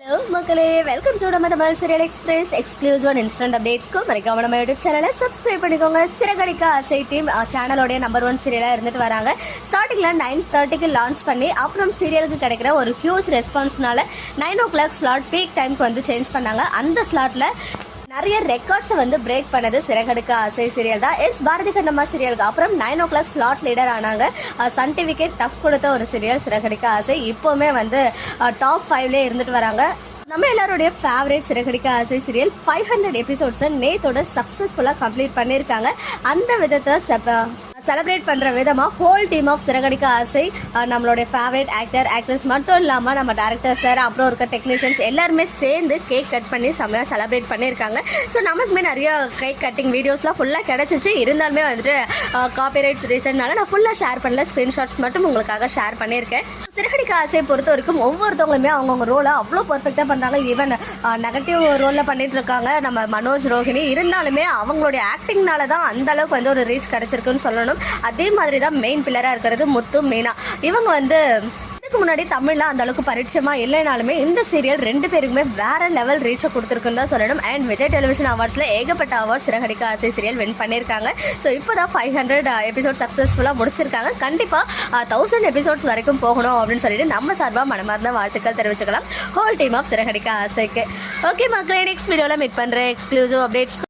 Hello மக்களே, welcome to நம்ம Tamil serial express exclusive and instant அப்டேட்ஸ்க்கு மறக்காம நம்ம யூடியூப் சேனலை சப்ஸ்கிரைப் பண்ணிக்கோங்க. சிறகடிக்க ஆசை டீம் சேனலோடைய நம்பர் 1 சீரியலாக இருந்துட்டு வராங்க. ஸ்டார்டிங்கில் 9:30க்கு லான்ச் பண்ணி அப்புறம் சீரியலுக்கு கிடைக்கிற ஒரு ஹியூஜ் ரெஸ்பான்ஸ்னால 9 o'clock ஸ்லாட் பீக் டைமுக்கு வந்து சேஞ்ச் பண்ணாங்க. அந்த ஸ்லாட்டில் நிறைய ரெக்கார்ட்ஸை வந்து பிரேக் பண்ணது சிறகடிக்க ஆசை சீரியல் தான். பாரதி கண்ணம்மா சீரியலுக்கு அப்புறம் 9 o'clock ஸ்லாட் லீடர் ஆனாங்க. சன் டிவிக்கே டஃப் கொடுத்த ஒரு சீரியல் சிறகடிக்க ஆசை. இப்போவுமே வந்து டாப் 5லேயே இருந்துட்டு வராங்க. நம்ம எல்லாருடைய ஃபேவரட் சிறகடிக்க ஆசை சீரியல் 500 எபிசோட்ஸை நேத்தோட சக்ஸஸ்ஃபுல்லாக கம்ப்ளீட் பண்ணியிருக்காங்க. அந்த விதத்தை செலிப்ரேட் பண்ணுற விதமாக ஹோல் டீம் ஆஃப் சிறகடிக்க ஆசை, நம்மளுடைய ஃபேவரட் ஆக்ட்ரஸ் மட்டும் இல்லாமல் நம்ம டேரக்டர் சார், அப்புறம் இருக்க டெக்னீஷியன்ஸ் எல்லாருமே சேர்ந்து கேக் கட் பண்ணி செம்மையாக செலிப்ரேட் பண்ணியிருக்காங்க. ஸோ நமக்குமே நிறைய கேக் கட்டிங் வீடியோஸ்லாம் ஃபுல்லாக கிடச்சிச்சு. இருந்தாலுமே வந்துட்டு காப்பிரைட்ஸ் ரீசன்னால நான் ஃபுல்லாக ஷேர் பண்ணல, ஸ்க்ரீன்ஷாட்ஸ் மட்டும் உங்களுக்காக ஷேர் பண்ணியிருக்கேன். சிறகடிக்க ஆசையை பொறுத்த வரைக்கும் ஒவ்வொருத்தவங்களுமே அவங்கவுங்க ரோலை அவ்வளோ பர்ஃபெக்டாக பண்ணுறாங்க. ஈவன் நெகட்டிவ் ரோலில் பண்ணிட்டு இருக்காங்க நம்ம மனோஜ் ரோஹிணி. இருந்தாலுமே அவங்களுடைய ஆக்டிங்னால தான் அந்த அளவுக்கு வந்து ஒரு ரீச் கிடைச்சிருக்குன்னு சொல்லணும். அதே மாதிரி தான் மெயின் பில்லரா இருக்கிறது முத்து மீனா. இவங்க வந்து இதுக்கு முன்னாடி தமிழ்ல அந்த அளவுக்கு பரிச்சயமா இல்லைனாலுமே இந்த சீரியல் 2 பேருக்குமே வேற லெவல் ரீச்சை கொடுத்துருக்குன்னு தான் சொல்லணும். அண்ட் விஜய் டெலிவிஷன் அவார்ட்ஸ்ல ஏகப்பட்ட அவார்ட் சிறகடிக்க ஆசை சீரியல் வின் பண்ணியிருக்காங்க. ஸோ இப்போதான் 500 எபிசோட் சக்ஸஸ்ஃபுல்லாக முடிச்சிருக்காங்க. கண்டிப்பா 1000 எபிசோட்ஸ் வரைக்கும் போகணும் அப்படின்னு சொல்லிட்டு நம்ம சார்பாக மனமார்ந்த வாழ்த்துக்கள் தெரிவிச்சுக்கலாம் ஹோல் டீம் ஆஃப் சிறகடிக்க ஆசைக்கு. ஓகே மக்களே, நெக்ஸ்ட் வீடியோவில் மீட் பண்றேன் எக்ஸ்க்ளூசிவ் அப்டேட்ஸ்.